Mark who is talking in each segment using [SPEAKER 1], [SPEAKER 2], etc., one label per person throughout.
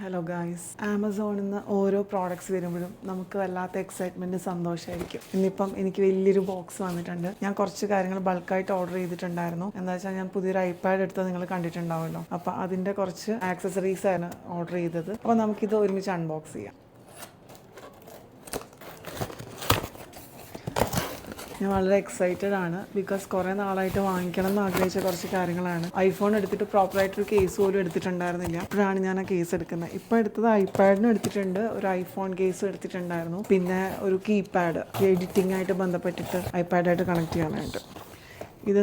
[SPEAKER 1] Hello guys, ആമസോണിൽ നിന്ന് ഓരോ പ്രോഡക്റ്റ്സ് വരുമ്പോഴും നമുക്ക് വല്ലാത്ത എക്സൈറ്റ്മെൻറ്റ് സന്തോഷമായിരിക്കും. ഇന്നിപ്പം എനിക്ക് വലിയൊരു ബോക്സ് വന്നിട്ടുണ്ട്. ഞാൻ കുറച്ച് കാര്യങ്ങൾ ബൾക്കായിട്ട് ഓർഡർ ചെയ്തിട്ടുണ്ടായിരുന്നു. എന്താ വെച്ചാൽ ഞാൻ പുതിയൊരു ഐപാഡ് എടുത്തത് നിങ്ങൾ കണ്ടിട്ടുണ്ടാവുമല്ലോ. അപ്പോൾ അതിൻ്റെ കുറച്ച് ആക്സസറീസാണ് ഓർഡർ ചെയ്തത്. അപ്പോൾ നമുക്കിത് ഒരുമിച്ച് അൺബോക്സ് ചെയ്യാം. ഞാൻ വളരെ എക്സൈറ്റഡ് ആണ്. ബിക്കോസ് കുറേ നാളായിട്ട് വാങ്ങിക്കണം എന്ന് ആഗ്രഹിച്ച കുറച്ച് കാര്യങ്ങളാണ്. ഐഫോൺ എടുത്തിട്ട് പ്രോപ്പറായിട്ടൊരു കേസ് പോലും എടുത്തിട്ടുണ്ടായിരുന്നില്ല. ഇപ്പോഴാണ് ഞാൻ ആ കേസ് എടുക്കുന്നത്. ഇപ്പോൾ എടുത്തത് ഐപാഡിനും എടുത്തിട്ടുണ്ട്, ഒരു ഐഫോൺ കേസും എടുത്തിട്ടുണ്ടായിരുന്നു, പിന്നെ ഒരു കീപാഡ് എഡിറ്റിംഗ് ആയിട്ട് ബന്ധപ്പെട്ടിട്ട് ഐപാഡായിട്ട് കണക്ട് ചെയ്യാനായിട്ട്. ഇത്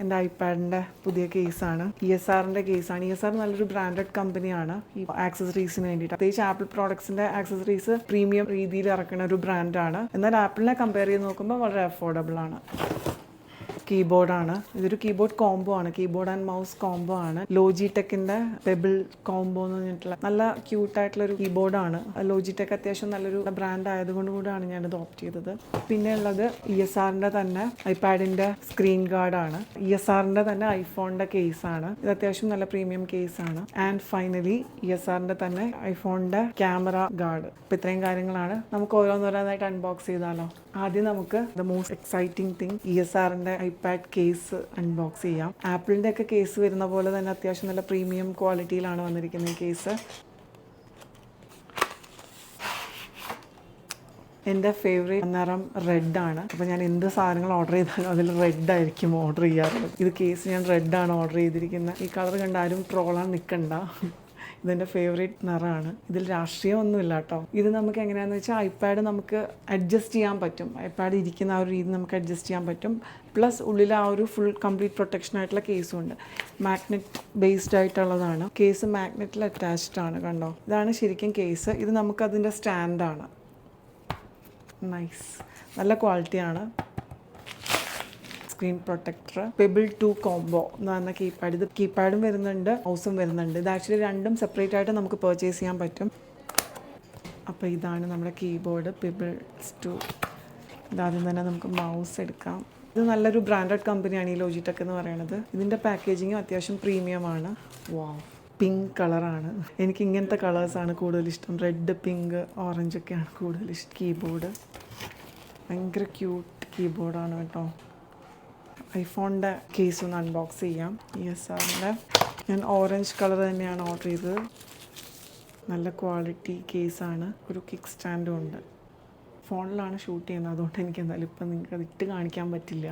[SPEAKER 1] എൻ്റെ ഐപാഡിൻ്റെ പുതിയ കേസാണ്. ESRൻ്റെ കേസാണ്. ESR നല്ലൊരു ബ്രാൻഡഡ് കമ്പനിയാണ് ഈ ആക്സസറീസിന് വേണ്ടിയിട്ട്. പ്രത്യേകിച്ച് ആപ്പിൾ പ്രോഡക്ട്സിൻ്റെ ആക്സസറീസ് പ്രീമിയം രീതിയിൽ ഇറക്കുന്ന ഒരു ബ്രാൻഡാണ്. എന്നാൽ ആപ്പിളിനെ കമ്പയർ ചെയ്ത് നോക്കുമ്പോൾ വളരെ അഫോർഡബിൾ ആണ്. കീബോർഡാണ്. ഇതൊരു കീബോർഡ് കോംബോ ആണ്. കീബോർഡ് ആൻഡ് മൗസ് കോംബോ ആണ്. ലോജിടെക്കിൻ്റെ പെബിൾ കോംബോ എന്ന് പറഞ്ഞിട്ടുള്ള നല്ല ക്യൂട്ടായിട്ടുള്ളൊരു കീബോർഡാണ്. ലോജിടെക് അത്യാവശ്യം നല്ലൊരു ബ്രാൻഡ് ആയതുകൊണ്ട് കൂടിയാണ് ഞാനിത് ഓപ്റ്റ് ചെയ്തത്. പിന്നെ ഉള്ളത് ESRൻ്റെ തന്നെ ഐപാഡിൻ്റെ സ്ക്രീൻ ഗാർഡാണ്. ESRൻ്റെ തന്നെ ഐഫോണിൻ്റെ കേസാണ്. ഇത് അത്യാവശ്യം നല്ല പ്രീമിയം കേസാണ്. ആൻഡ് ഫൈനലി ESRൻ്റെ തന്നെ ഐഫോണിൻ്റെ ക്യാമറ ഗാർഡ്. അപ്പോൾ ഇത്രയും കാര്യങ്ങളാണ്. നമുക്ക് ഓരോന്നോരോന്നായിട്ട് അൺബോക്സ് ചെയ്താലോ. ആദ്യം നമുക്ക് ദ മോസ്റ്റ് എക്സൈറ്റിംഗ് തിങ് ESRൻ്റെ ഐപാഡ് കേസ് അൺബോക്സ് ചെയ്യാം. ആപ്പിളിൻ്റെ ഒക്കെ കേസ് വരുന്ന പോലെ തന്നെ അത്യാവശ്യം നല്ല പ്രീമിയം ക്വാളിറ്റിയിലാണ് വന്നിരിക്കുന്നത് ഈ കേസ്. എൻ്റെ ഫേവറേറ്റ് നിറം റെഡാണ്. അപ്പോൾ ഞാൻ എന്ത് സാധനങ്ങൾ ഓർഡർ ചെയ്താലും അതിൽ റെഡായിരിക്കും ഓർഡർ ചെയ്യാറുള്ളത്. ഇത് കേസ് ഞാൻ റെഡാണ് ഓർഡർ ചെയ്തിരിക്കുന്നത്. ഈ കളർ കണ്ട് ആരും ട്രോളാൻ നിൽക്കണ്ട. ഇതെൻ്റെ ഫേവറേറ്റ് നിറമാണ്. ഇതിൽ രാഷ്ട്രീയമൊന്നുമില്ല കേട്ടോ. ഇത് നമുക്ക് എങ്ങനെയാണെന്ന് വെച്ചാൽ ഐപാഡ് നമുക്ക് അഡ്ജസ്റ്റ് ചെയ്യാൻ പറ്റും. ഐപാഡ് ഇരിക്കുന്ന ആ ഒരു രീതി നമുക്ക് അഡ്ജസ്റ്റ് ചെയ്യാൻ പറ്റും. പ്ലസ് ഉള്ളിൽ ആ ഒരു ഫുൾ കംപ്ലീറ്റ് പ്രൊട്ടക്ഷൻ ആയിട്ടുള്ള കേസും ഉണ്ട്. മാഗ്നറ്റ് ബേസ്ഡ് ആയിട്ടുള്ളതാണ് കേസ്. മാഗ്നറ്റിൽ അറ്റാച്ച്ഡ് ആണ്. കണ്ടോ, ഇതാണ് ശരിക്കും കേസ്. ഇത് നമുക്കതിൻ്റെ സ്റ്റാൻഡാണ്. നൈസ്, നല്ല ക്വാളിറ്റിയാണ്. സ്ക്രീൻ പ്രൊട്ടക്ടർ പെബിൾ 2 കോംബോ എന്ന് പറഞ്ഞ കീപാഡ്. ഇത് കീപാഡും വരുന്നുണ്ട്, മൗസും വരുന്നുണ്ട്. ഇത് ആക്ച്വലി രണ്ടും സെപ്പറേറ്റ് ആയിട്ട് നമുക്ക് പർച്ചേസ് ചെയ്യാൻ പറ്റും. അപ്പോൾ ഇതാണ് നമ്മുടെ കീബോർഡ് പെബിൾസ് 2. ഇതാദ്യം തന്നെ നമുക്ക് മൗസ് എടുക്കാം. ഇത് നല്ലൊരു ബ്രാൻഡഡ് കമ്പനിയാണ് ഈ ലോജിടെക് എന്ന് പറയുന്നത്. ഇതിൻ്റെ പാക്കേജിങ്ങും അത്യാവശ്യം പ്രീമിയമാണ്. വാവ്, പിങ്ക് കളറാണ്. എനിക്ക് ഇങ്ങനത്തെ കളേഴ്സാണ് കൂടുതൽ ഇഷ്ടം. റെഡ്, പിങ്ക്, ഓറഞ്ച് ഒക്കെയാണ് കൂടുതൽ ഇഷ്ടം. കീബോർഡ് ഭയങ്കര ക്യൂട്ട് കീബോർഡാണ് കേട്ടോ. ഐഫോണിൻ്റെ കേസ് ഒന്ന് അൺബോക്സ് ചെയ്യാം. ESRൻ്റെ ഞാൻ ഓറഞ്ച് കളർ തന്നെയാണ് ഓർഡർ ചെയ്തത്. നല്ല ക്വാളിറ്റി കേസാണ്. ഒരു കിക്ക് സ്റ്റാൻഡും ഉണ്ട്. ഫോണിലാണ് ഷൂട്ട് ചെയ്യുന്നത്, അതുകൊണ്ട് എനിക്ക് എന്തായാലും ഇപ്പം നിങ്ങൾക്ക് അത് ഇട്ട് കാണിക്കാൻ പറ്റില്ല.